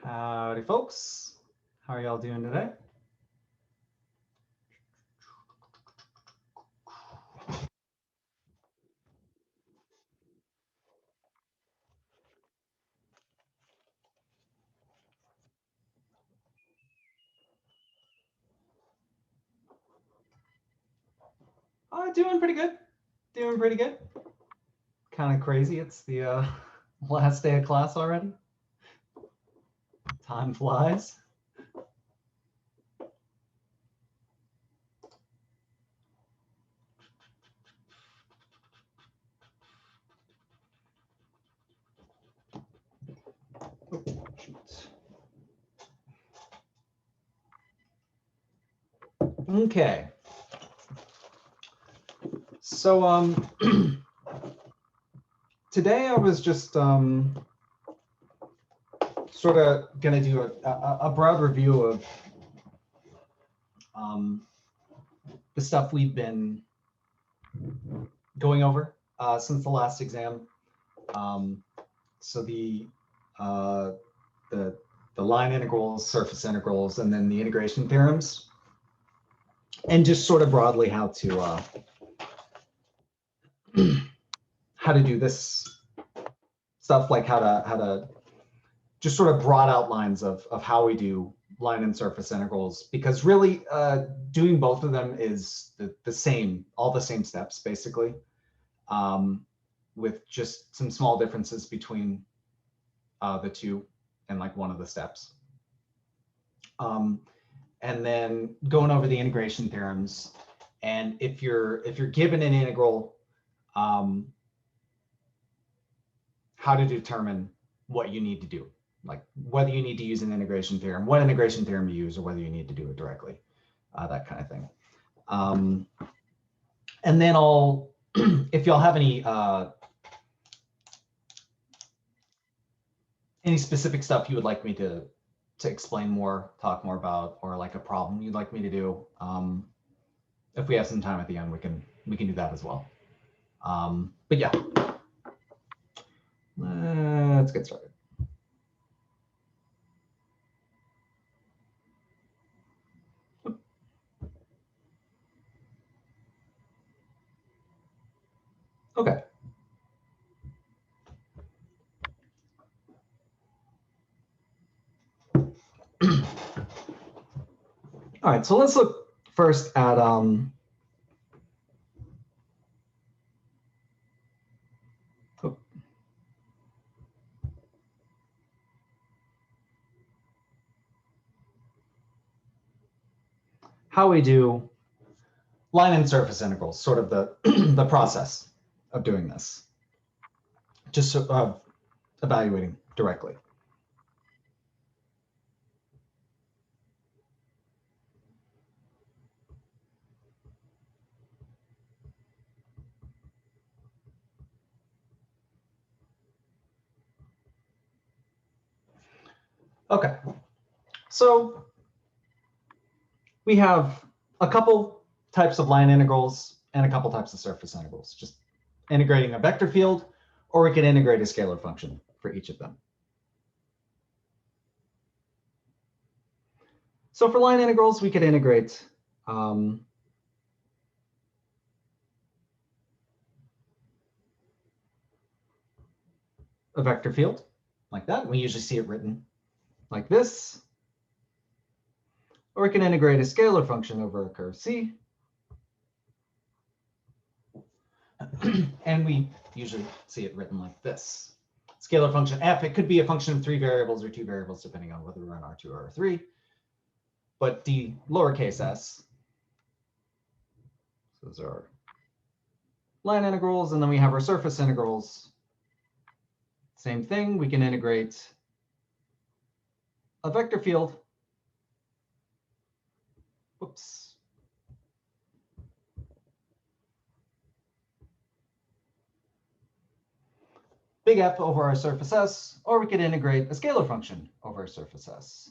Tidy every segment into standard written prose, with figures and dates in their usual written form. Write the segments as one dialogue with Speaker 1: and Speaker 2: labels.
Speaker 1: Howdy, folks. How are y'all doing today? Doing pretty good. Doing pretty good. Kind of crazy. It's the last day of class already. Time flies. Oh, shoot. Okay. So today I was just sort of gonna do a broad review of the stuff we've been going over since the last exam. So the line integrals, surface integrals, and then the integration theorems, and just sort of broadly how to do this stuff, like how to just sort of broad outlines of how we do line and surface integrals, because really doing both of them is the same, all the same steps basically, with just some small differences between the two and like one of the steps. And then going over the integration theorems, and if you're given an integral, how to determine what you need to do, like whether you need to use an integration theorem, what integration theorem you use, or whether you need to do it directly, that kind of thing. And then I'll, if y'all have any specific stuff you would like me to explain more, talk more about, or like a problem you'd like me to do, if we have some time at the end, we can do that as well. But yeah, let's get started. Okay. All right, so let's look first at how we do line and surface integrals, sort of the the process of doing this, just evaluating directly. Okay, so we have a couple types of line integrals and a couple types of surface integrals, just integrating a vector field, or we can integrate a scalar function for each of them. So for line integrals, we could integrate a vector field like that. We usually see it written like this. Or we can integrate a scalar function over a curve C. And we usually see it written like this. Scalar function f, it could be a function of 3 variables or 2 variables, depending on whether we're in R2 or R3. But d lowercase s, so those are line integrals, and then we have our surface integrals. Same thing, we can integrate a vector field. Whoops. Big F over our surface S, or we could integrate a scalar function over our surface S.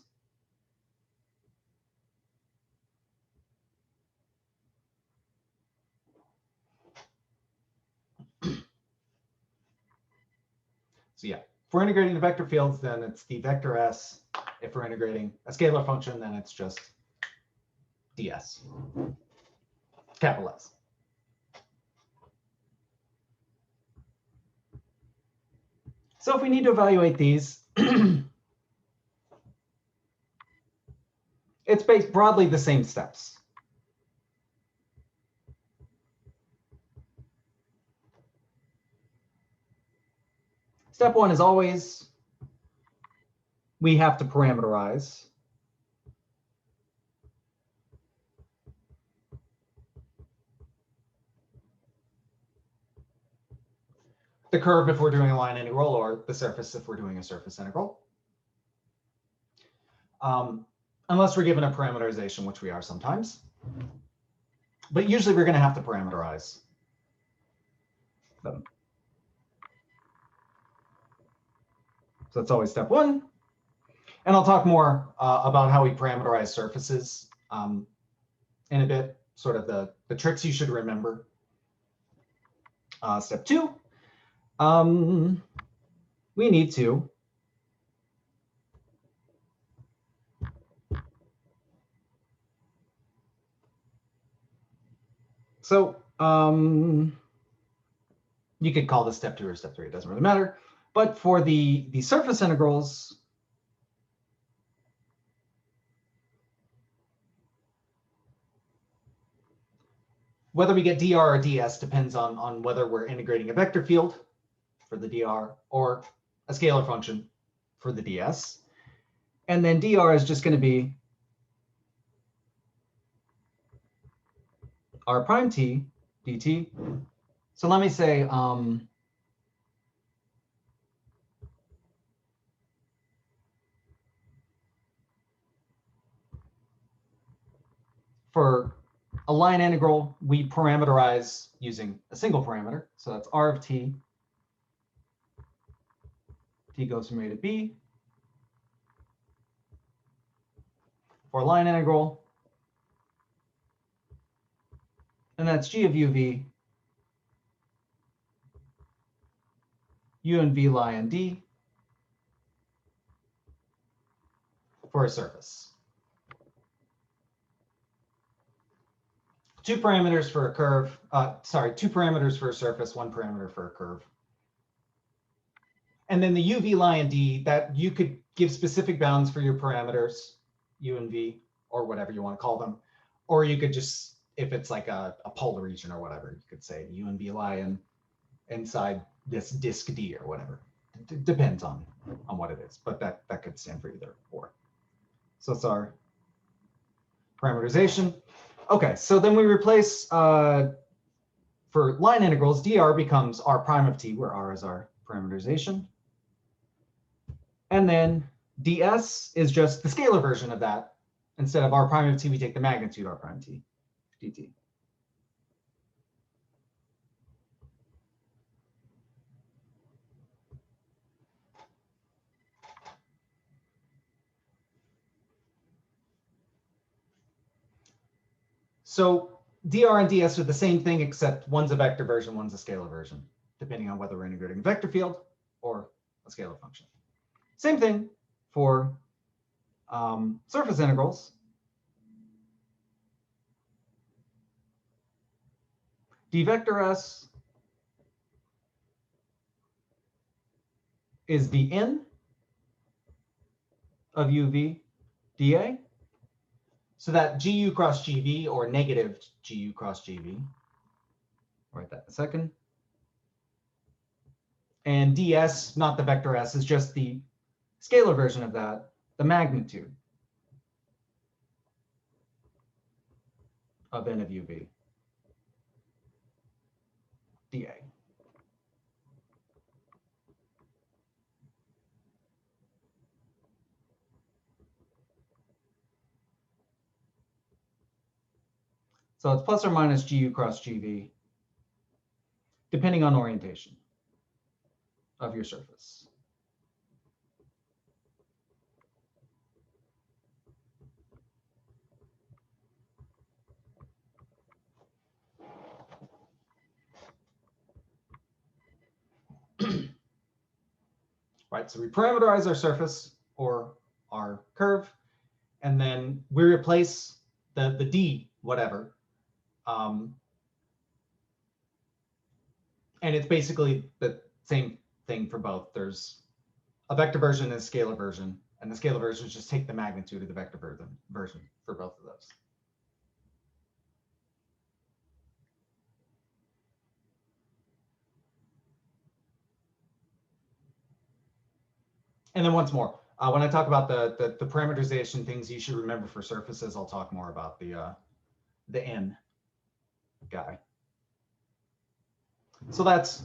Speaker 1: So yeah, If we're integrating the vector fields, then it's the vector s. If we're integrating a scalar function, then it's just ds, capital S. So if we need to evaluate these, it's based broadly the same steps. Step one is always we have to parameterize the curve if we're doing a line integral, or the surface if we're doing a surface integral. Unless we're given a parameterization, which we are sometimes. But usually we're going to have to parameterize them. So that's always step one. And I'll talk more about how we parameterize surfaces in a bit, sort of the tricks you should remember. Step two, we need to you could call this step two or step three, it doesn't really matter. But for the surface integrals, whether we get dr or ds depends on whether we're integrating a vector field for the dr or a scalar function for the ds. And then dr is just going to be r prime t dt. So let me say for a line integral, we parameterize using a single parameter. So that's r of t. T goes from a to b. For a line integral, and that's g of uv, u and v lie in d for a surface. Two parameters for a curve, two parameters for a surface, one parameter for a curve. And then the uv lie in d, that you could give specific bounds for your parameters, u and v, or whatever you want to call them. Or you could just, if it's like a polar region or whatever, you could say u and v lie inside this disk d or whatever. It depends on what it is, but that could stand for either or. So it's our parameterization. Okay, so then we replace, for line integrals, dr becomes r prime of t, where r is our parameterization. And then ds is just the scalar version of that. Instead of r prime of t, we take the magnitude r prime t dt. So dr and ds are the same thing, except one's a vector version, one's a scalar version, depending on whether we're integrating a vector field or a scalar function. Same thing for surface integrals. D vector s is the n of uv dA. So that gu cross gv, or negative gu cross gv, I'll write that in a second. And ds, not the vector s, is just the scalar version of that, the magnitude of n of uv dA. So it's plus or minus gu cross gv, depending on orientation of your surface. right? So we parameterize our surface or our curve, and then we replace the D whatever. And it's basically the same thing for both. There's a vector version and a scalar version, and the scalar versions just take the magnitude of the vector version for both of those. And then once more, when I talk about the parameterization things you should remember for surfaces, I'll talk more about the N guy. So that's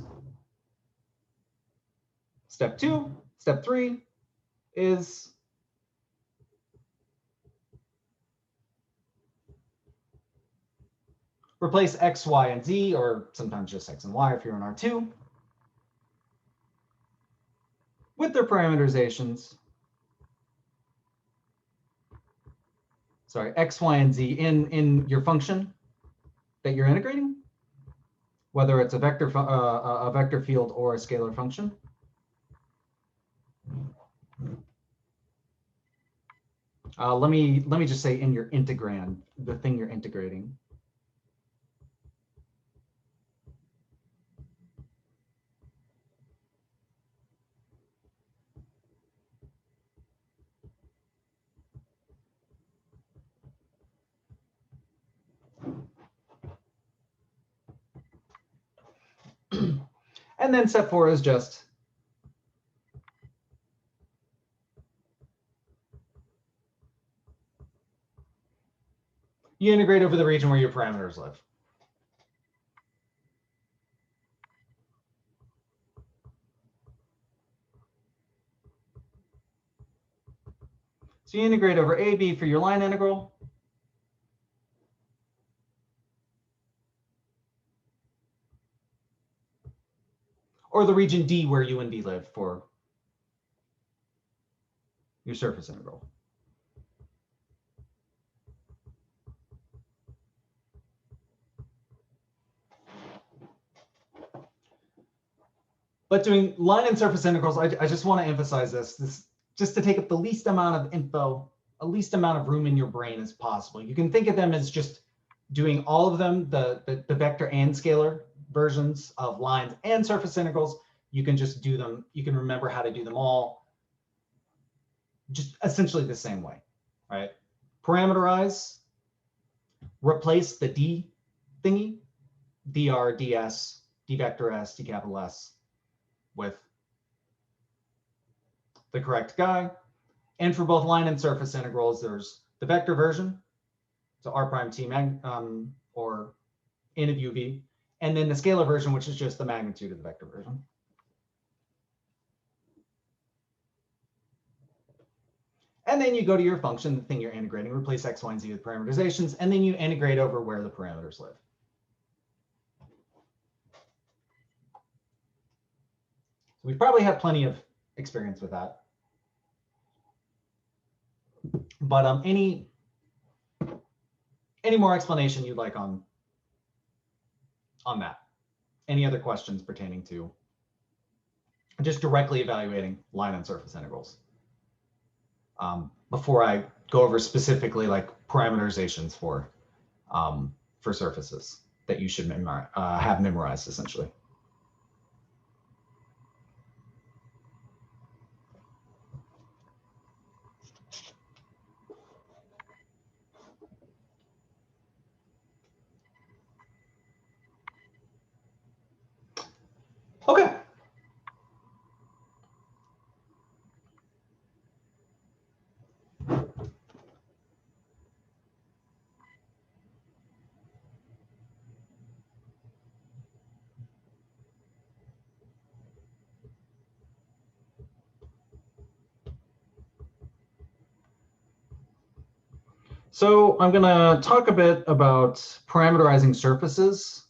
Speaker 1: step 2. Step 3 is replace X, Y, and Z, or sometimes just X and Y if you're in R2, with their parameterizations. Sorry, X, Y, and Z in your function that you're integrating, whether it's a vector field or a scalar function. Let me just say in your integrand, the thing you're integrating. And then step 4 is just you integrate over the region where your parameters live. So you integrate over AB for your line integral. Or the region D where U and V live for your surface integral. But doing line and surface integrals, I just want to emphasize this just to take up the least amount of info, a least amount of room in your brain as possible. You can think of them as just doing all of them, the vector and scalar versions of lines and surface integrals. You can just do them. You can remember how to do them all just essentially the same way, right? Parameterize, replace the D thingy, dr, ds, d vector s, d capital S, with the correct guy. And for both line and surface integrals, there's the vector version, so r prime t or n of uv, and then the scalar version, which is just the magnitude of the vector version. And then you go to your function, the thing you're integrating, replace x, y, and z with parameterizations, and then you integrate over where the parameters live. So we probably have plenty of experience with that. But any more explanation you'd like on that? Any other questions pertaining to just directly evaluating line and surface integrals? Before I go over specifically like parameterizations for surfaces that you should have memorized essentially. Okay. So I'm going to talk a bit about parameterizing surfaces,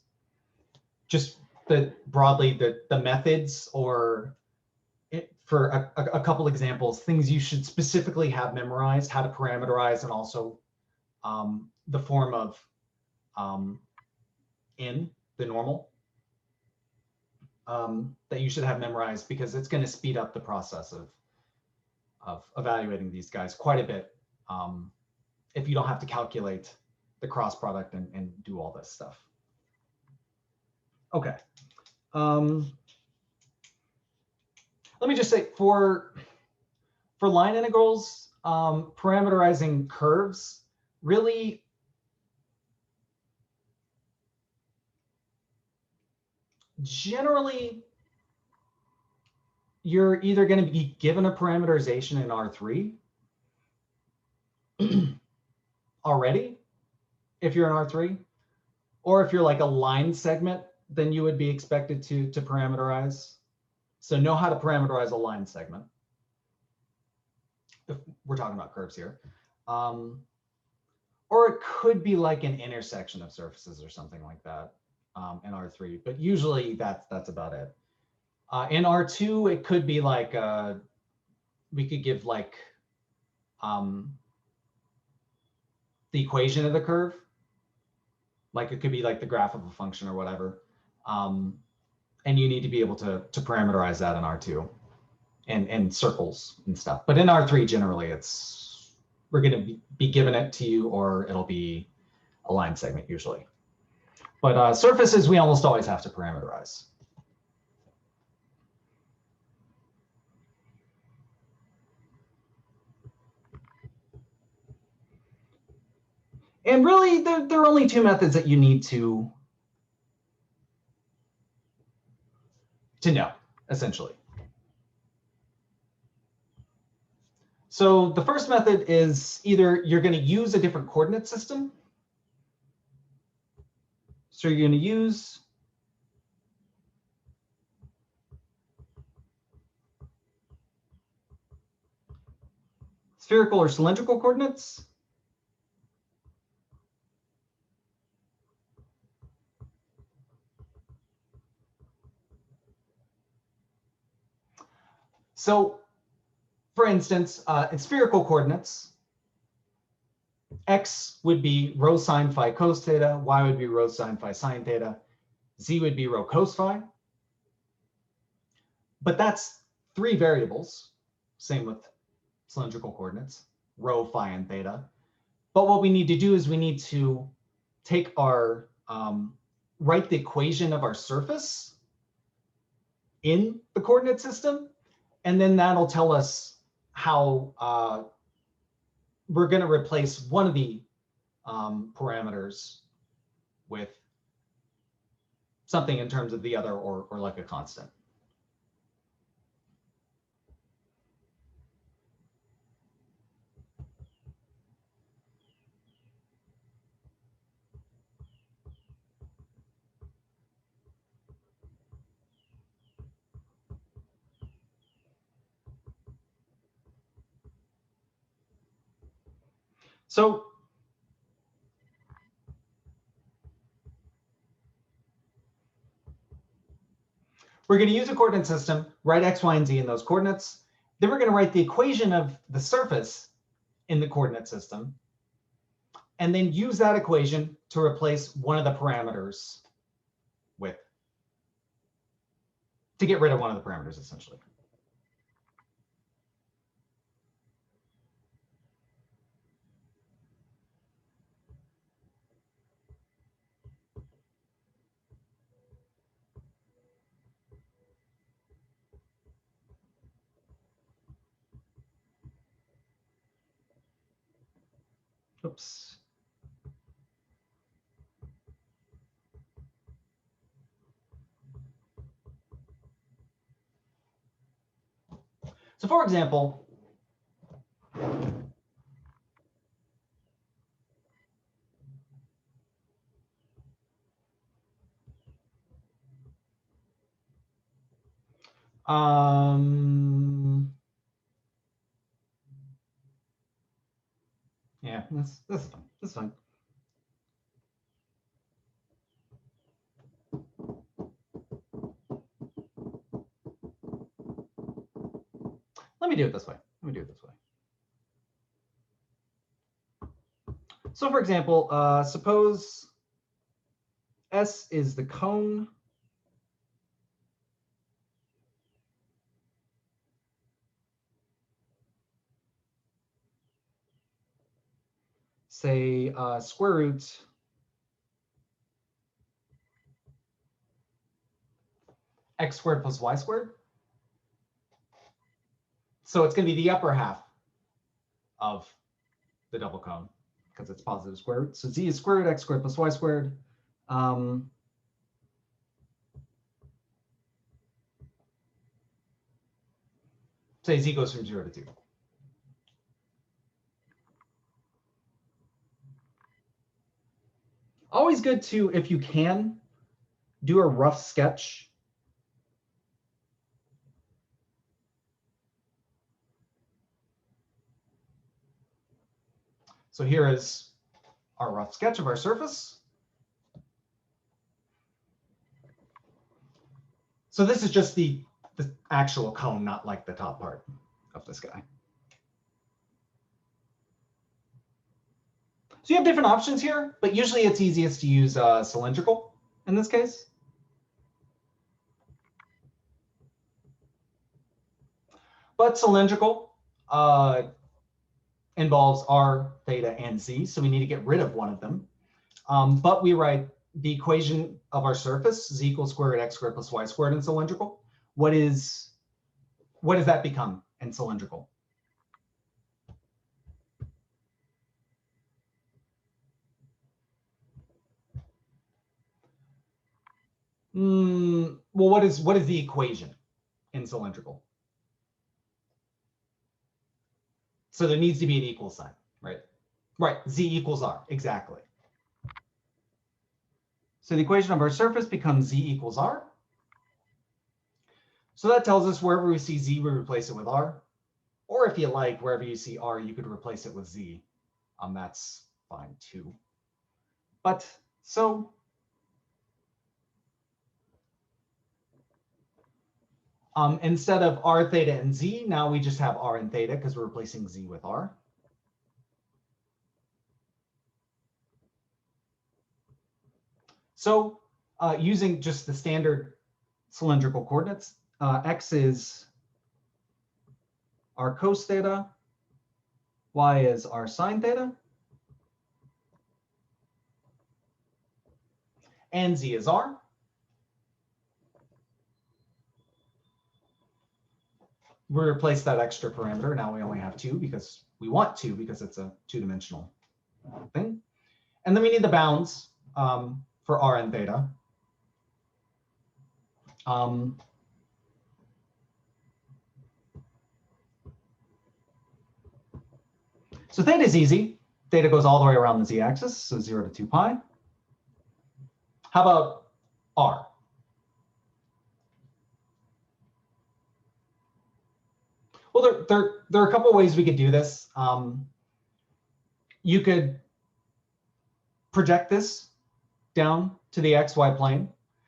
Speaker 1: just broadly the methods, or for a couple examples, things you should specifically have memorized, how to parameterize, and also the form of in the normal. that you should have memorized, because it's going to speed up the process of evaluating these guys quite a bit if you don't have to calculate the cross product and do all this stuff. Okay. Let me just say, for line integrals, parameterizing curves really generally, you're either going to be given a parameterization in R3 already, if you're in R3, or if you're like a line segment, then you would be expected to parameterize. So know how to parameterize a line segment, if we're talking about curves here. Or it could be like an intersection of surfaces or something like that in R3, but usually that's about it. In R2, it could be like, we could give like the equation of the curve. Like it could be like the graph of a function or whatever. And you need to be able to parameterize that in R2 and circles and stuff. But in R3, generally, we're going to be given it to you, or it'll be a line segment usually. But surfaces, we almost always have to parameterize. And really, there are only two methods that you need to know, essentially. So the first method is either you're going to use a different coordinate system. So you're going to use spherical or cylindrical coordinates. So for instance, in spherical coordinates, x would be rho sine phi cos theta, y would be rho sine phi sine theta, z would be rho cos phi. But that's three variables, same with cylindrical coordinates, rho, phi, and theta. But what we need to do is we need to take our, write the equation of our surface in the coordinate system, and then that'll tell us how we're going to replace one of the parameters with something in terms of the other, or like a constant. So we're going to use a coordinate system, write x, y, and z in those coordinates. Then we're going to write the equation of the surface in the coordinate system, and then use that equation to replace one of the parameters with, to get rid of one of the parameters, essentially. Oops. So for example, yeah, that's fine. That's fine. Let me do it this way. Let me do it this way. So for example, suppose S is the cone say square root x squared plus y squared. So it's going to be the upper half of the double cone because it's positive square root. So z is square root x squared plus y squared. Say z goes from 0 to 2. Always good to, if you can, do a rough sketch. So here is our rough sketch of our surface. So this is just the actual cone, not like the top part of this guy. So you have different options here, but usually it's easiest to use cylindrical in this case. But cylindrical involves r, theta, and z, so we need to get rid of one of them. But we write the equation of our surface, z equals square root x squared plus y squared in cylindrical. What does that become in cylindrical? Well, what is the equation in cylindrical? So there needs to be an equal sign, right? Right, z equals r, exactly. So the equation of our surface becomes z equals r. So that tells us wherever we see z, we replace it with r. Or if you like, wherever you see r, you could replace it with z. That's fine too. But so instead of r, theta, and z, now we just have r and theta because we're replacing z with r. So using just the standard cylindrical coordinates, x is r cos theta, y is r sine theta, and z is r. We replace that extra parameter. Now we only have 2 because we want 2 because it's a 2-dimensional thing. And then we need the bounds for r and theta. So theta is easy. Theta goes all the way around the z-axis, so 0 to 2 pi. How about r? Well, there are a couple of ways we could do this. You could project this down to the xy plane.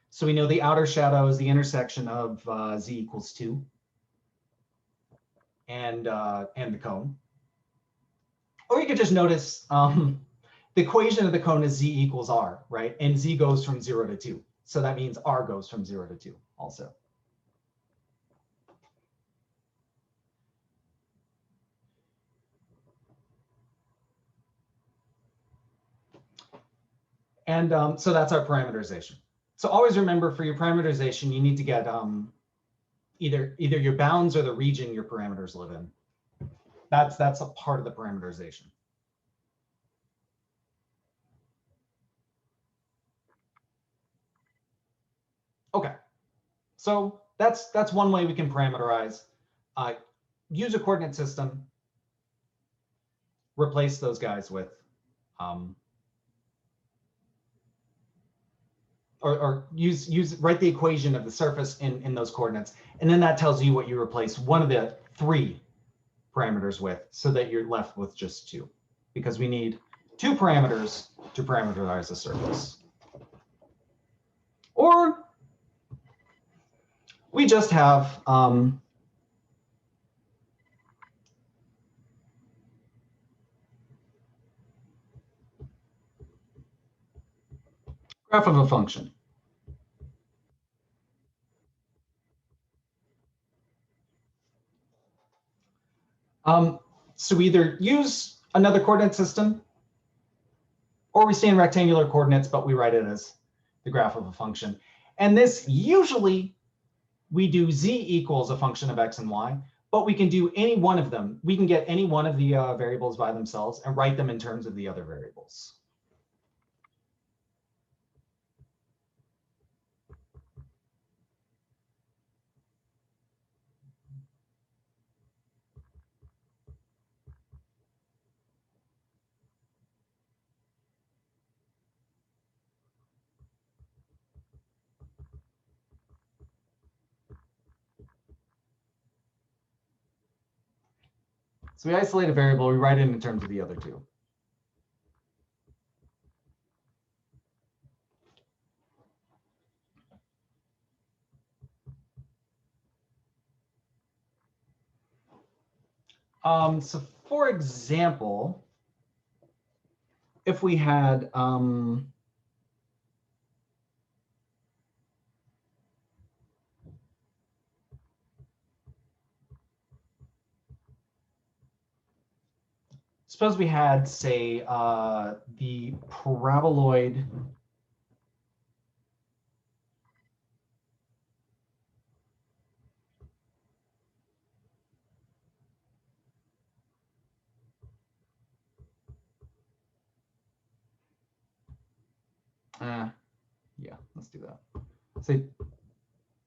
Speaker 1: So we know the outer shadow is the intersection of z equals 2 and the cone. Or you could just notice the equation of the cone is z equals r, right? And z goes from 0 to 2. So that means r goes from 0 to 2 also. And so that's our parameterization. So always remember, for your parameterization, you need to get either your bounds or the region your parameters live in. That's a part of the parameterization. Okay, so that's one way we can parameterize. Use a coordinate system. Replace those guys with or write the equation of the surface in those coordinates, and then that tells you what you replace one of the 3 parameters with, so that you're left with just 2, because we need 2 parameters to parameterize the surface. Or we just have graph of a function. So we either use another coordinate system Or we stay in rectangular coordinates, but we write it as the graph of a function. And this usually we do z equals a function of x and y, but we can do any one of them. We can get any one of the variables by themselves and write them in terms of the other variables. So we isolate a variable, we write it in terms of the other two. So for example, if we had suppose we had, say, the paraboloid yeah, let's do that. Say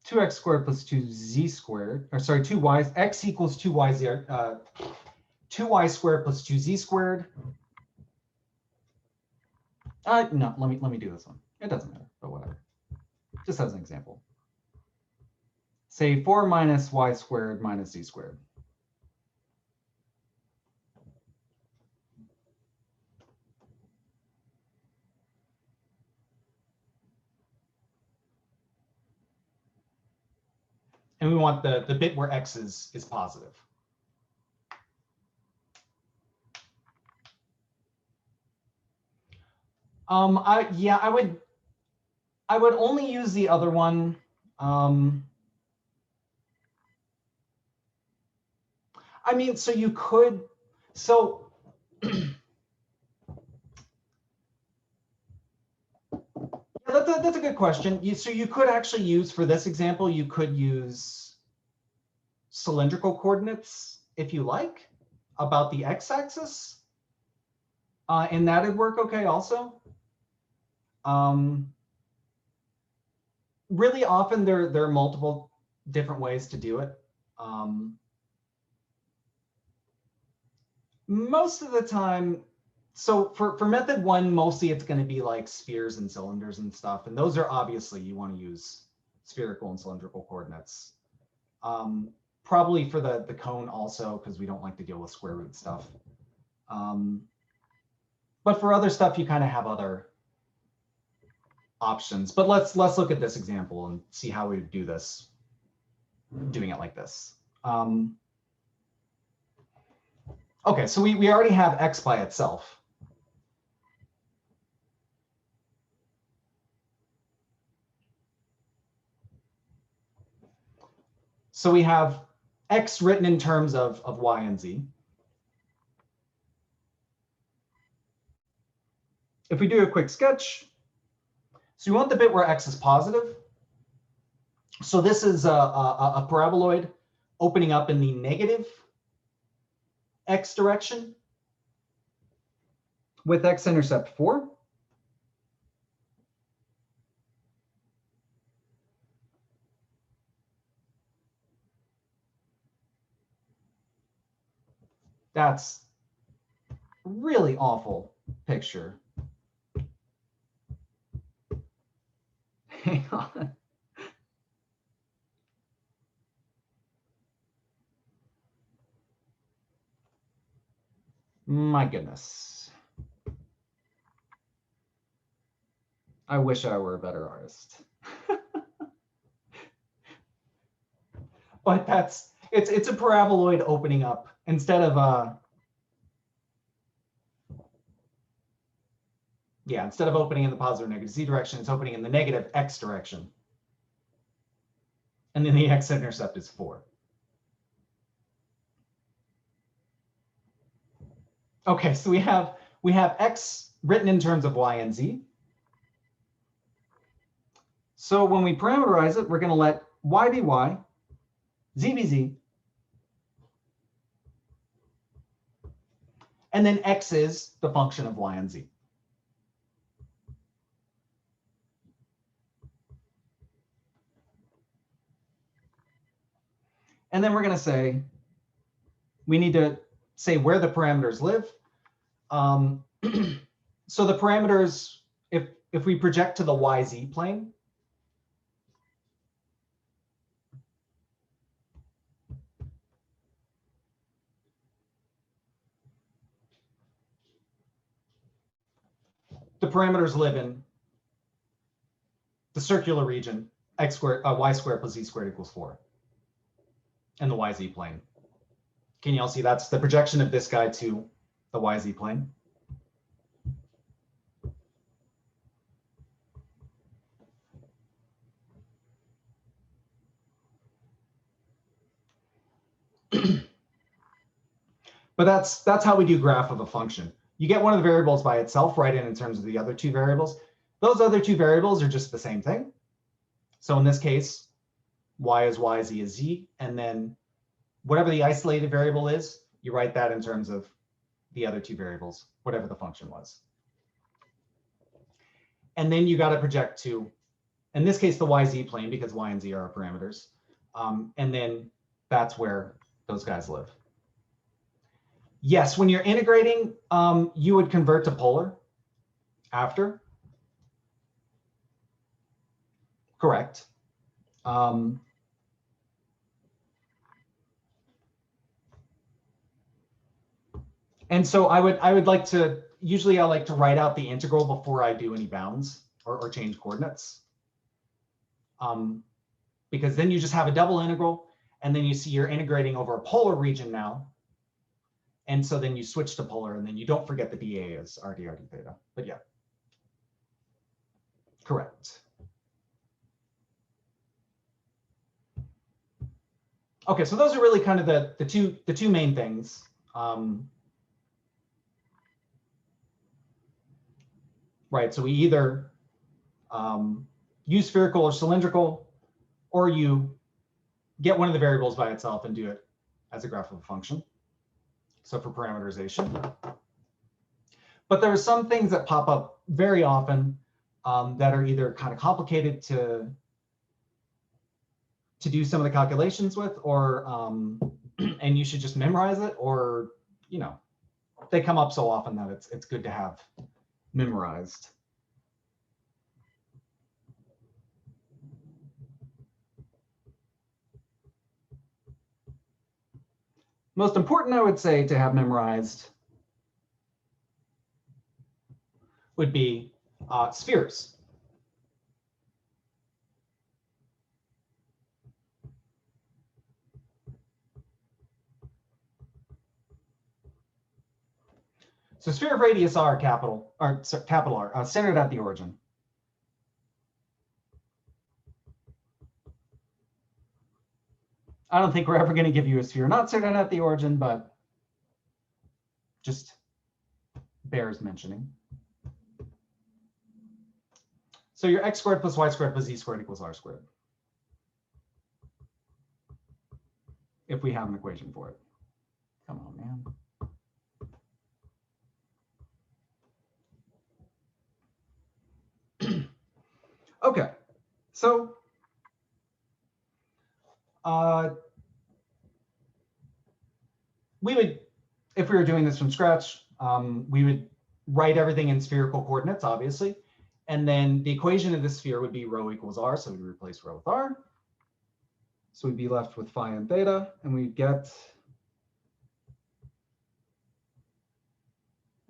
Speaker 1: 2x squared plus 2z squared, or sorry, 2y, x equals 2y, 2y squared plus 2z squared. No, let me do this one. It doesn't matter, but whatever. Just as an example. Say 4 minus y squared minus z squared. And we want the bit where x is positive. I would only use the other one. I mean, so you could, so that's a good question. So you could actually use, for this example, you could use cylindrical coordinates if you like, about the x-axis. And that would work okay also. Really often there are multiple different ways to do it. Most of the time, so for method one, mostly it's going to be like spheres and cylinders and stuff. And those are obviously, you want to use spherical and cylindrical coordinates. Probably for the cone also, because we don't like to deal with square root stuff. But for other stuff, you kind of have other options. But let's look at this example and see how we would do this, doing it like this. Okay, so we already have x by itself. So we have x written in terms of y and z. If we do a quick sketch, so you want the bit where x is positive. So this is a paraboloid opening up in the negative x direction with x-intercept 4. That's a really awful picture. Hang on. My goodness. I wish I were a better artist. But it's a paraboloid opening up instead of instead of opening in the positive or negative z direction, it's opening in the negative x direction. And then the x-intercept is 4. Okay, so we have x written in terms of y and z. So when we parameterize it, we're going to let y be y, z be z, and then x is the function of y and z. And then we're going to say, we need to say where the parameters live. So the parameters, if we project to the YZ plane, the parameters live in the circular region, x squared, y squared plus z squared equals 4, and the YZ plane. Can you all see that's the projection of this guy to the YZ plane? But that's how we do graph of a function. You get one of the variables by itself, write in terms of the other two variables. Those other two variables are just the same thing. So in this case, y is y, z is z, and then whatever the isolated variable is, you write that in terms of the other two variables, whatever the function was. And then you got to project to, in this case, the YZ plane, because y and z are our parameters. And then that's where those guys live. Yes, when you're integrating, you would convert to polar after. Correct. And so I would like to, usually I like to write out the integral before I do any bounds or change coordinates. Because then you just have a double integral, and then you see you're integrating over a polar region now. And so then you switch to polar, and then you don't forget the dA is RD theta. But yeah, correct. Okay, so those are really kind of the two main things. Right, so we either use spherical or cylindrical, or you get one of the variables by itself and do it as a graph of a function. So for parameterization. But there are some things that pop up very often that are either kind of complicated to do some of the calculations with, or and you should just memorize it, or they come up so often that it's good to have memorized. Most important, I would say, to have memorized would be spheres. So sphere of radius R, capital R, centered at the origin. I don't think we're ever going to give you a sphere not centered at the origin, but just bears mentioning. So your x squared plus y squared plus z squared equals r squared, if we have an equation for it. Come on, man. Okay, so we would, if we were doing this from scratch, we would write everything in spherical coordinates, obviously. And then the equation of the sphere would be rho equals r, so we'd replace rho with r. So we'd be left with phi and theta, and we'd get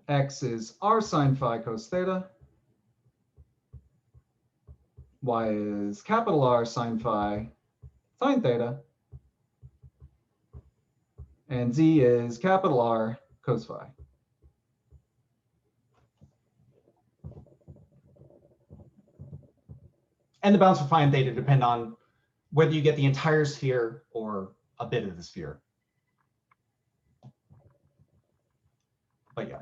Speaker 1: x is r sine phi cos theta. Y is capital R sine phi sine theta. And z is capital R cos phi. And the bounds for phi and theta depend on whether you get the entire sphere or a bit of the sphere. But yeah.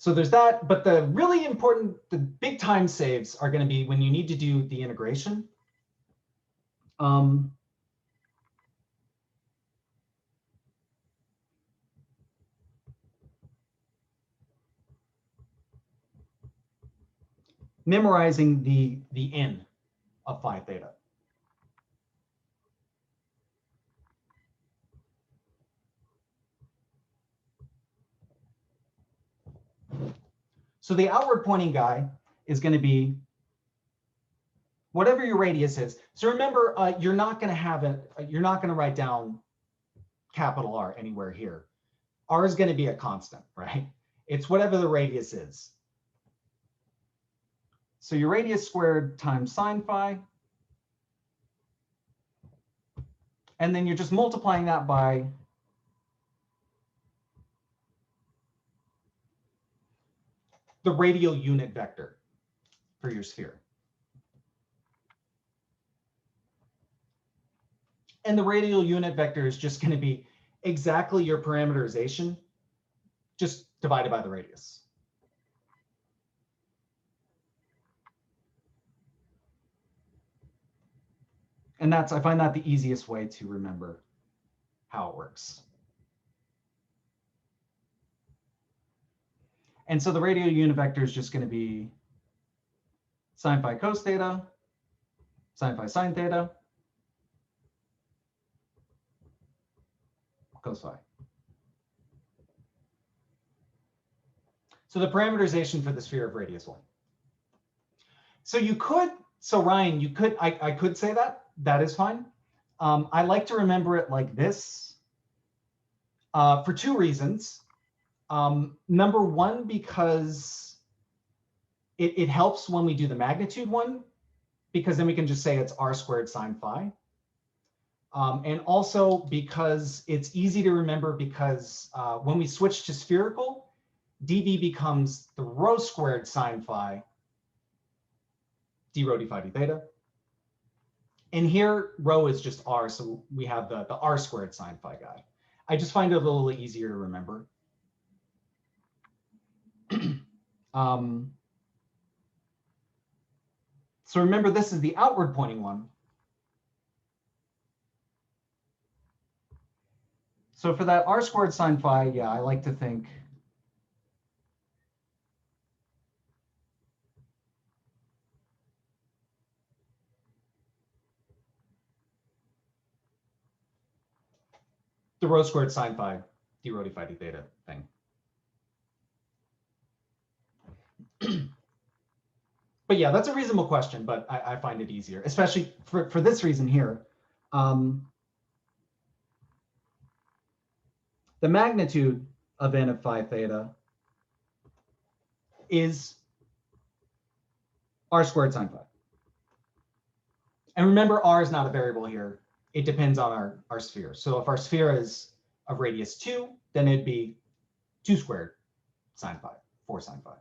Speaker 1: So there's that, but the really important, the big time saves are going to be when you need to do the integration. Memorizing the n of phi theta. So the outward pointing guy is going to be whatever your radius is. So remember, you're not going to have you're not going to write down capital R anywhere here. R is going to be a constant, right? It's whatever the radius is. So your radius squared times sine phi. And then you're just multiplying that by the radial unit vector for your sphere. And the radial unit vector is just going to be exactly your parameterization, just divided by the radius. And I find that the easiest way to remember how it works. And so the radial unit vector is just going to be sine phi cos theta, sine phi sine theta, cos phi. So the parameterization for the sphere of radius 1. So you could, so Ryan, you could, I could say that. That is fine. I like to remember it like this for two reasons. Number one, because it helps when we do the magnitude one, because then we can just say it's r squared sine phi. And also because it's easy to remember because when we switch to spherical, dv becomes the rho squared sine phi d rho d phi d theta. And here rho is just r, so we have the r squared sine phi guy. I just find it a little easier to remember. So remember, this is the outward pointing one. So for that r squared sine phi, yeah, I like to think the rho squared sine phi d rho d phi d theta thing. But yeah, that's a reasonable question, but I find it easier, especially for this reason here. The magnitude of n of phi theta is r squared sine phi. And remember, r is not a variable here. It depends on our sphere. So if our sphere is of radius 2, then it'd be 2 squared sine phi, 4 sine phi.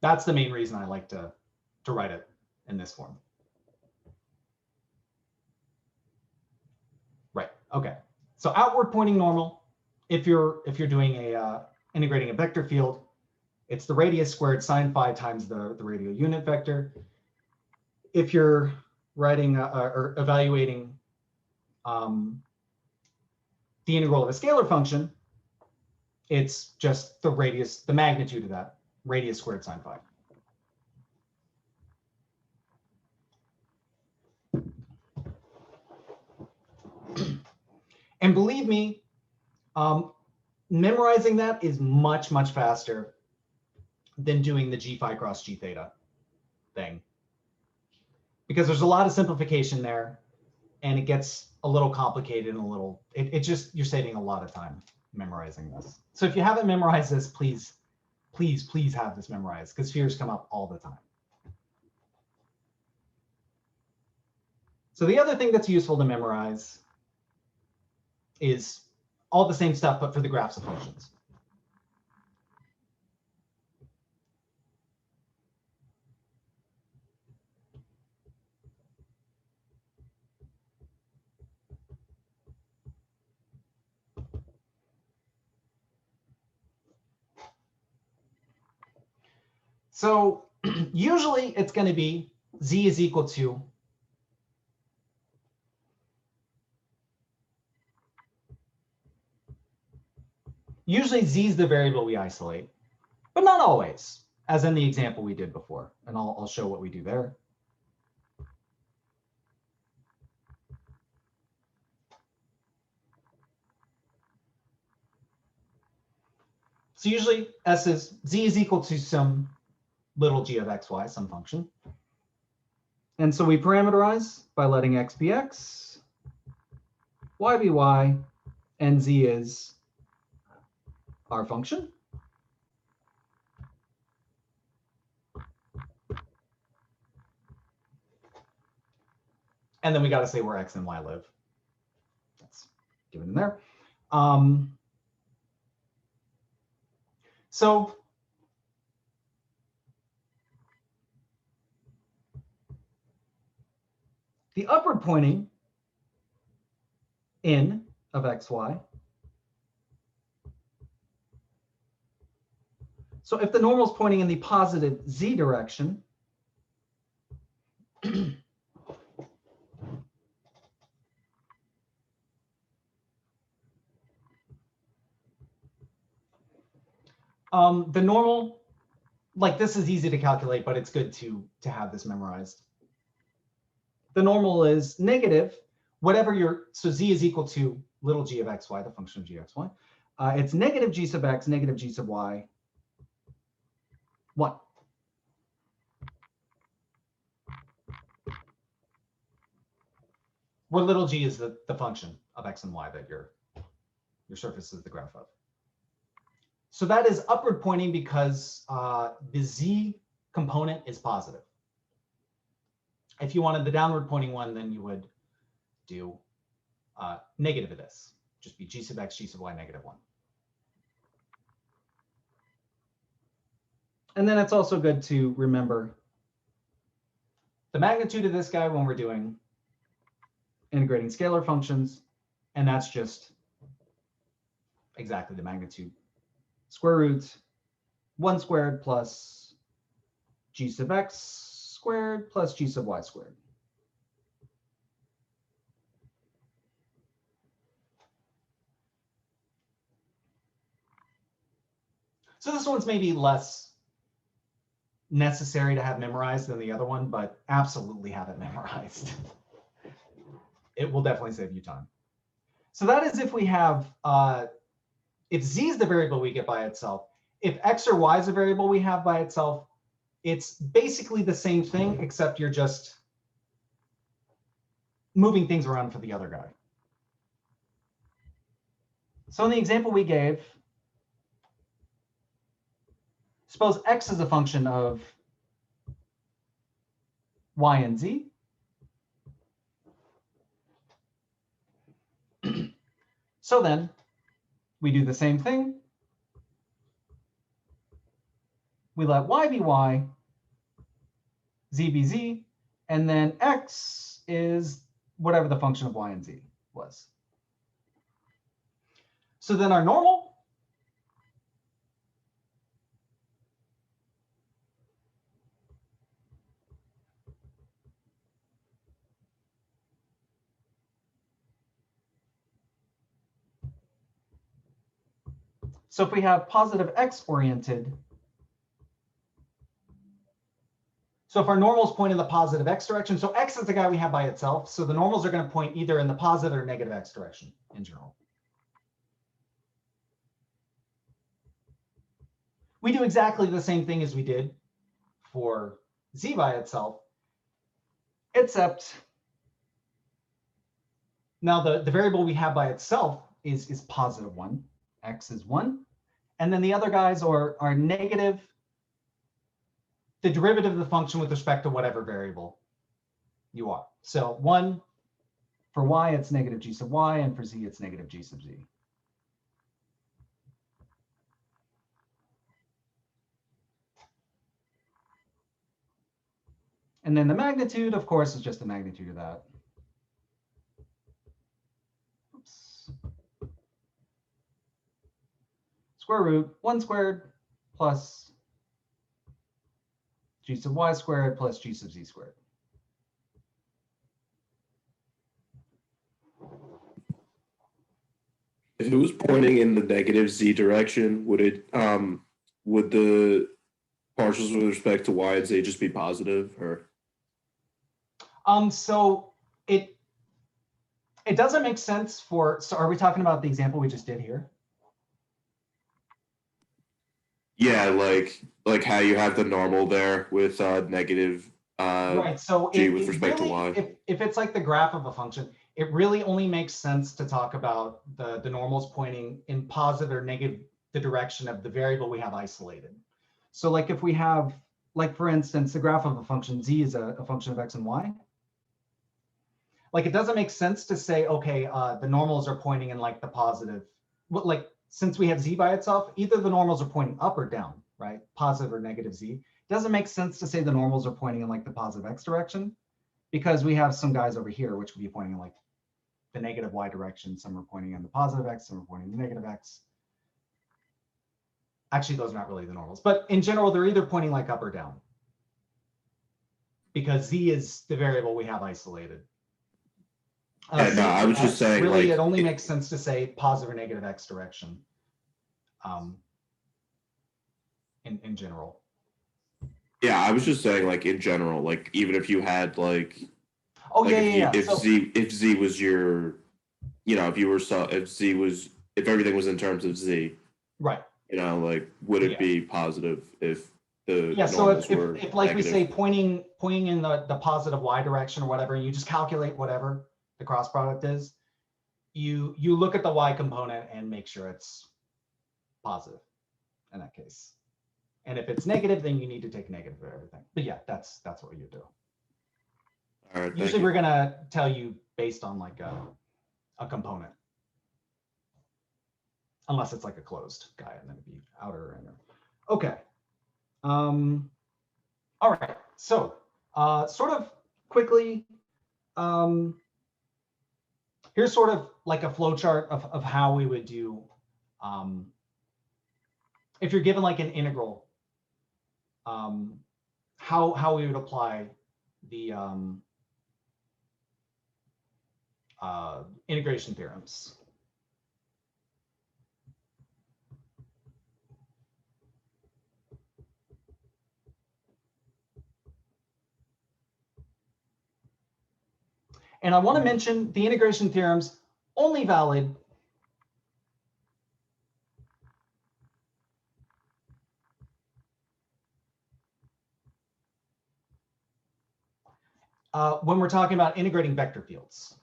Speaker 1: That's the main reason I like to write it in this form. Right. Okay. So outward pointing normal. If you're doing a integrating a vector field, it's the radius squared sine phi times the radial unit vector. If you're writing or evaluating the integral of a scalar function, it's just the radius, the magnitude of that, radius squared sine phi. And believe me, memorizing that is much, much faster than doing the g phi cross g theta thing. Because there's a lot of simplification there, and it gets a little complicated and a little, it just, you're saving a lot of time memorizing this. So if you haven't memorized this, please, please, please have this memorized, because spheres come up all the time. So the other thing that's useful to memorize is all the same stuff, but for the graphs of functions. So usually it's going to be z is equal to usually z is the variable we isolate, but not always, as in the example we did before. And I'll show what we do there. So usually s is z is equal to some little g of xy, some function. And so we parameterize by letting x be x, y be y, and z is our function. And then we got to say where x and y live. That's given in there. So the upward pointing in of xy. So if the normal is pointing in the positive z direction, the normal, like this is easy to calculate, but it's good to have this memorized. The normal is negative, whatever your, so z is equal to little g of xy, the function of g of xy. It's negative g sub x, negative g sub y, 1. Where little g is the function of x and y that your surface is the graph of. So that is upward pointing because the z component is positive. If you wanted the downward pointing one, then you would do negative of this. Just be g sub x, g sub y, negative 1. And then it's also good to remember the magnitude of this guy when we're doing integrating scalar functions. And that's just exactly the magnitude. Square root 1 squared plus g sub x squared plus g sub y squared. So this one's maybe less necessary to have memorized than the other one, but absolutely have it memorized. It will definitely save you time. So that is if we have, if z is the variable we get by itself. If x or y is a variable we have by itself, it's basically the same thing, except you're just moving things around for the other guy. So in the example we gave, suppose x is a function of y and z. So then we do the same thing. We let y be y, z be z, and then x is whatever the function of y and z was. So then our normal so if we have positive x oriented, so if our normals point in the positive x direction, so x is the guy we have by itself, so the normals are going to point either in the positive or negative x direction in general. We do exactly the same thing as we did for z by itself, except now the variable we have by itself is positive 1. X is 1. And then the other guys are negative, the derivative of the function with respect to whatever variable you are. So 1, for y, it's negative g sub y, and for z, it's negative g sub z. And then the magnitude, of course, is just the magnitude of that. Oops. Square root 1 squared plus g sub y squared plus g sub z squared.
Speaker 2: If it was pointing in the negative z direction, would would the partials with respect to y and z just be positive, or?
Speaker 1: So it doesn't make sense for, so are we talking about the example we just did here?
Speaker 2: Yeah, like how you have the normal there with negative
Speaker 1: Right. So
Speaker 2: g with respect
Speaker 1: really,
Speaker 2: to y.
Speaker 1: if it's like the graph of a function, it really only makes sense to talk about the normals pointing in positive or negative the direction of the variable we have isolated. So like if we have, like for instance, the graph of a function z is a function of x and y. Like it doesn't make sense to say, okay, the normals are pointing in like the positive, like since we have z by itself, either the normals are pointing up or down, right? Positive or negative z. It doesn't make sense to say the normals are pointing in like the positive x direction, because we have some guys over here which would be pointing in like the negative y direction. Some are pointing in the positive x, some are pointing in the negative x. Actually, those are not really the normals, but in general, they're either pointing like up or down, because z is the variable we have isolated.
Speaker 2: Yeah, no, I was just saying,
Speaker 1: really,
Speaker 2: like,
Speaker 1: it only makes sense to say positive or negative x direction. In general.
Speaker 2: Yeah, I was just saying, like, in general, like, even if you had like,
Speaker 1: oh
Speaker 2: like
Speaker 1: yeah,
Speaker 2: if
Speaker 1: so,
Speaker 2: z was your, you know, if you were if everything was in terms of z,
Speaker 1: right,
Speaker 2: you know, like, would it be positive if the
Speaker 1: so
Speaker 2: normals
Speaker 1: if
Speaker 2: were
Speaker 1: like
Speaker 2: negative?
Speaker 1: we say pointing in the positive y direction or whatever, and you just calculate whatever the cross product is, you look at the y component and make sure it's positive in that case. And if it's negative, then you need to take negative for everything. But yeah, that's what you do.
Speaker 2: All right.
Speaker 1: Usually we're gonna tell you based on like a component, unless it's like a closed guy, and then it'd be outer or inner. Okay. All right. So sort of quickly, here's sort of like a flow chart of how we would do if you're given like an integral, how we would apply the integration theorems. And I want to mention the integration theorems only valid when we're talking about integrating vector fields.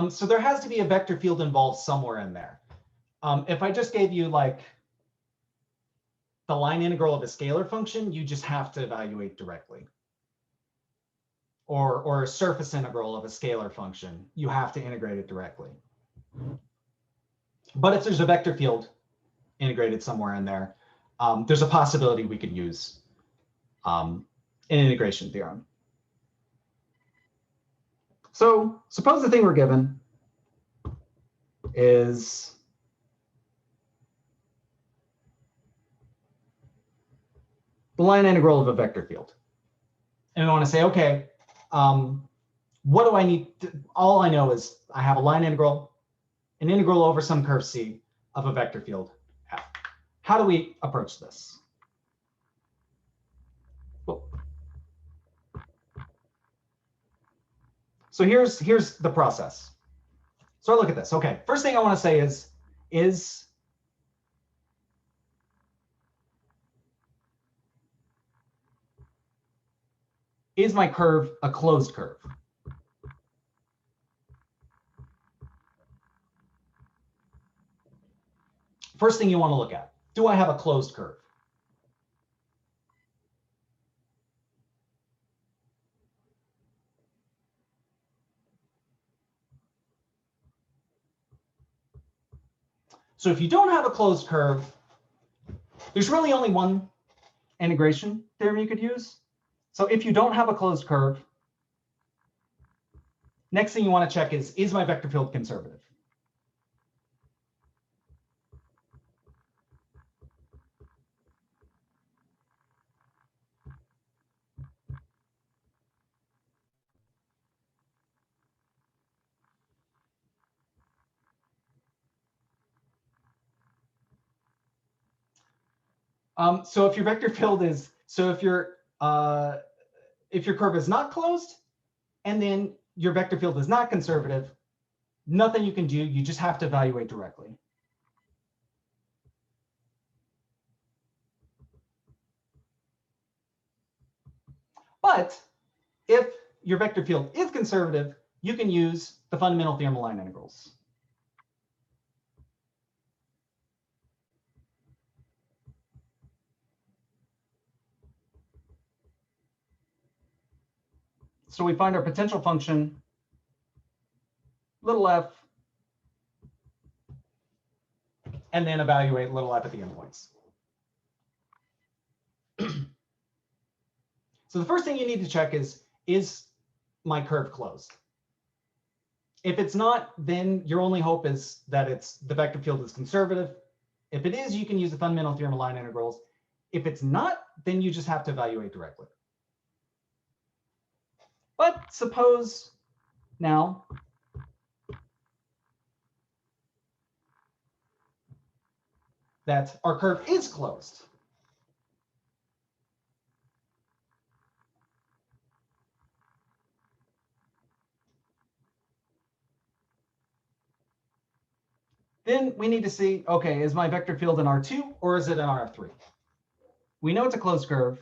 Speaker 1: So there has to be a vector field involved somewhere in there. If I just gave you like the line integral of a scalar function, you just have to evaluate directly. Or a surface integral of a scalar function, you have to integrate it directly. But if there's a vector field integrated somewhere in there, there's a possibility we could use an integration theorem. So suppose the thing we're given is the line integral of a vector field. And I want to say, okay, what do I need? All I know is I have a line integral, an integral over some curve C of a vector field F. How do we approach this? Well, so here's the process. So I look at this. Okay, first thing I want to say is my curve a closed curve? First thing you want to look at, do I have a closed curve? So if you don't have a closed curve, there's really only one integration theorem you could use. So if you don't have a closed curve, Next thing you want to check is my vector field conservative? So if your vector field is, so if your curve is not closed, and then your vector field is not conservative, nothing you can do. You just have to evaluate directly. But if your vector field is conservative, you can use the fundamental theorem of line integrals. So we find our potential function, little f, and then evaluate little f at the endpoints. So the first thing you need to check is my curve closed? If it's not, then your only hope is that the vector field is conservative. If it is, you can use the fundamental theorem of line integrals. If it's not, then you just have to evaluate directly. But suppose now that our curve is closed. Then we need to see, okay, is my vector field an R2 or is it an R3? We know it's a closed curve.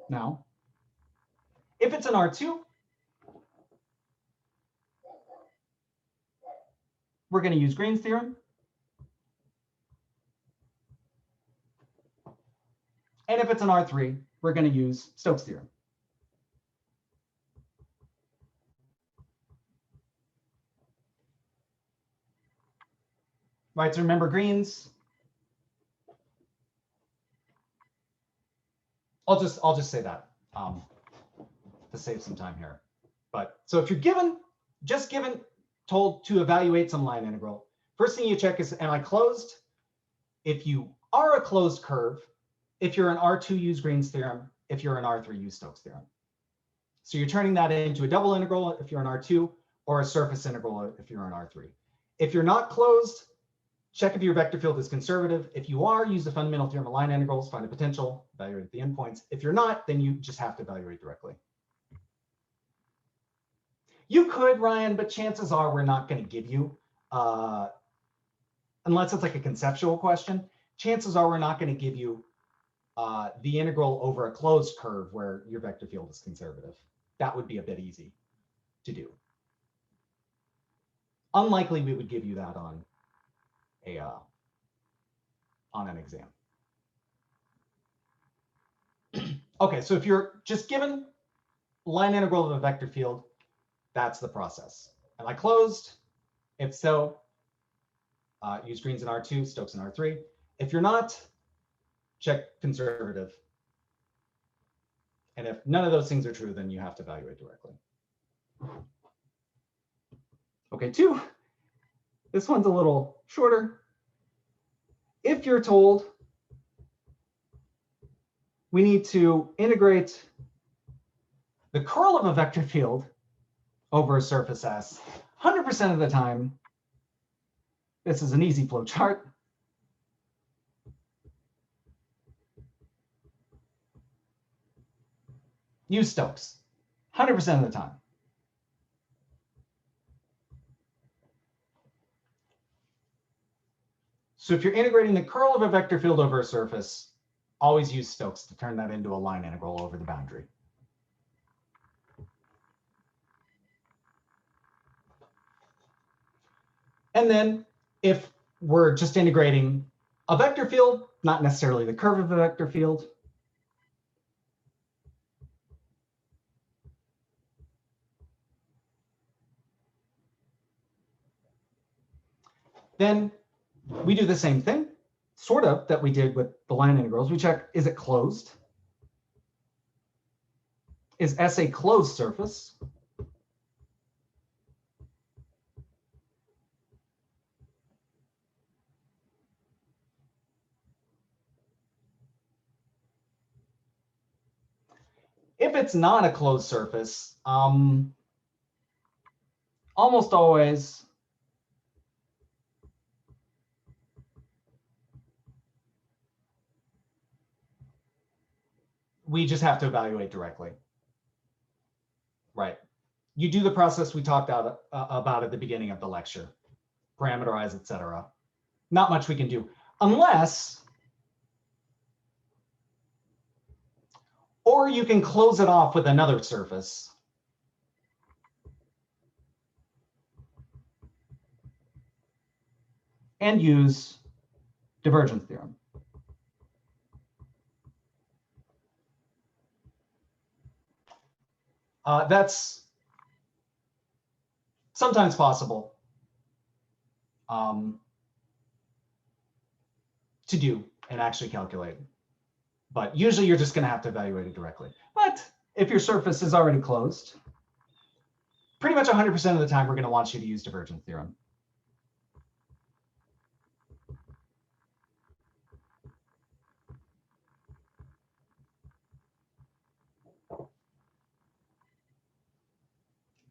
Speaker 1: Now, if it's an R2, we're going to use Green's theorem. And if it's an R3, we're going to use Stokes' theorem. Right, so remember Green's. I'll just say that to save some time here. But so if you're told to evaluate some line integral, first thing you check is, am I closed? If you are a closed curve, if you're an R2, use Green's theorem. If you're an R3, use Stokes' theorem. So you're turning that into a double integral if you're an R2, or a surface integral if you're an R3. If you're not closed, check if your vector field is conservative. If you are, use the fundamental theorem of line integrals, find a potential, evaluate the endpoints. If you're not, then you just have to evaluate directly. You could, Ryan, but chances are we're not going to give you, unless it's like a conceptual question, chances are we're not going to give you the integral over a closed curve where your vector field is conservative. That would be a bit easy to do. Unlikely we would give you that on an exam. Okay, so if you're just given line integral of a vector field, that's the process. Am I closed? If so, use Green's in R2, Stokes in R3. If you're not, check conservative. And if none of those things are true, then you have to evaluate directly. Okay, 2. This one's a little shorter. If you're told we need to integrate the curl of a vector field over a surface S, 100% of the time, this is an easy flow chart. Use Stokes, 100% of the time. So if you're integrating the curl of a vector field over a surface, always use Stokes to turn that into a line integral over the boundary. And then if we're just integrating a vector field, not necessarily the curve of the vector field, then we do the same thing, sort of, that we did with the line integrals. We check, is it closed? is S a closed surface? If it's not a closed surface, almost always we just have to evaluate directly. Right. You do the process we talked about at the beginning of the lecture, parameterize, etc. Not much we can do unless, or you can close it off with another surface. And use divergence theorem. That's sometimes possible to do and actually calculate. But usually you're just going to have to evaluate it directly. But if your surface is already closed, pretty much 100% of the time, we're going to want you to use divergence theorem.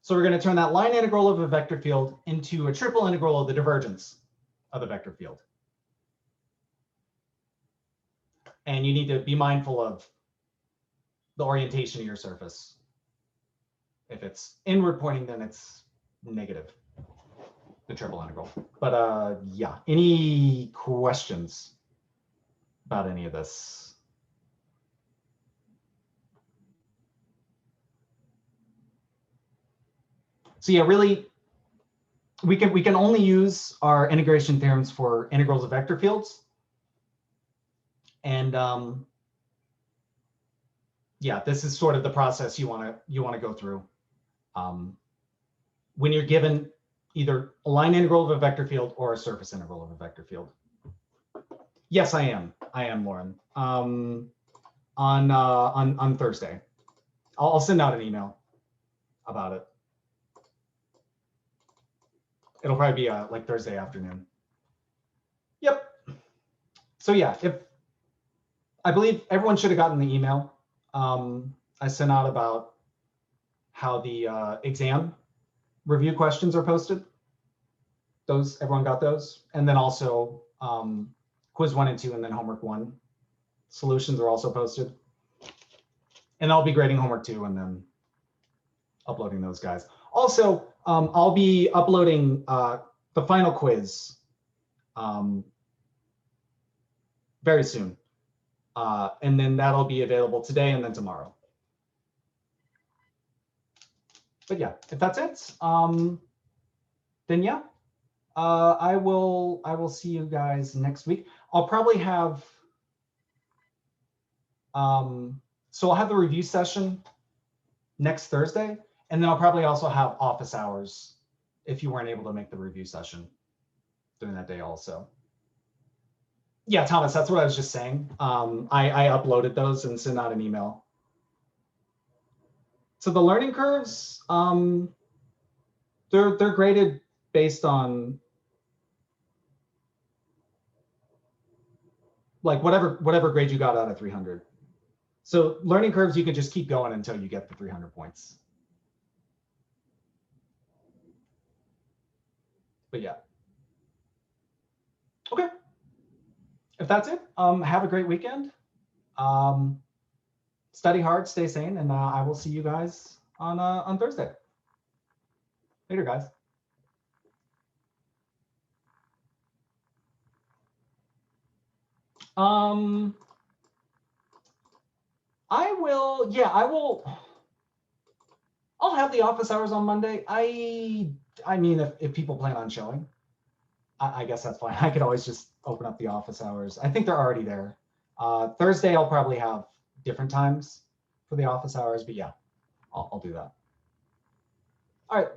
Speaker 1: So we're going to turn that line integral of a vector field into a triple integral of the divergence of the vector field. And you need to be mindful of the orientation of your surface. If it's inward pointing, then it's negative, the triple integral. But yeah, any questions about any of this? So yeah, really, we can only use our integration theorems for integrals of vector fields. And yeah, this is sort of the process you want to go through. When you're given either a line integral of a vector field or a surface integral of a vector field. Yes, I am, Lauren. On Thursday, I'll send out an email about it. It'll probably be like Thursday afternoon. Yep. So yeah, I believe everyone should have gotten the email I sent out about how the exam review questions are posted. Everyone got those, and then also quiz 1 and 2, and then homework 1 solutions are also posted. And I'll be grading homework 2 and then uploading those guys. Also, I'll be uploading the final quiz very soon. And then that'll be available today and then tomorrow. But yeah, if that's it, then yeah, I will see you guys next week. I'll probably have, so I'll have the review session next Thursday. And then I'll probably also have office hours if you weren't able to make the review session during that day also. Yeah, Thomas, that's what I was just saying. I uploaded those and sent out an email. So the learning curves, they're graded based on like whatever grade you got out of 300. So learning curves, you can just keep going until you get the 300 points. But yeah. Okay. If that's it, have a great weekend. Study hard, stay sane, and I will see you guys on Thursday. Later, guys. I will. I'll have the office hours on Monday. I mean, if people plan on showing, I guess that's fine. I could always just open up the office hours. I think they're already there. Thursday, I'll probably have different times for the office hours, but yeah, I'll do that. All right.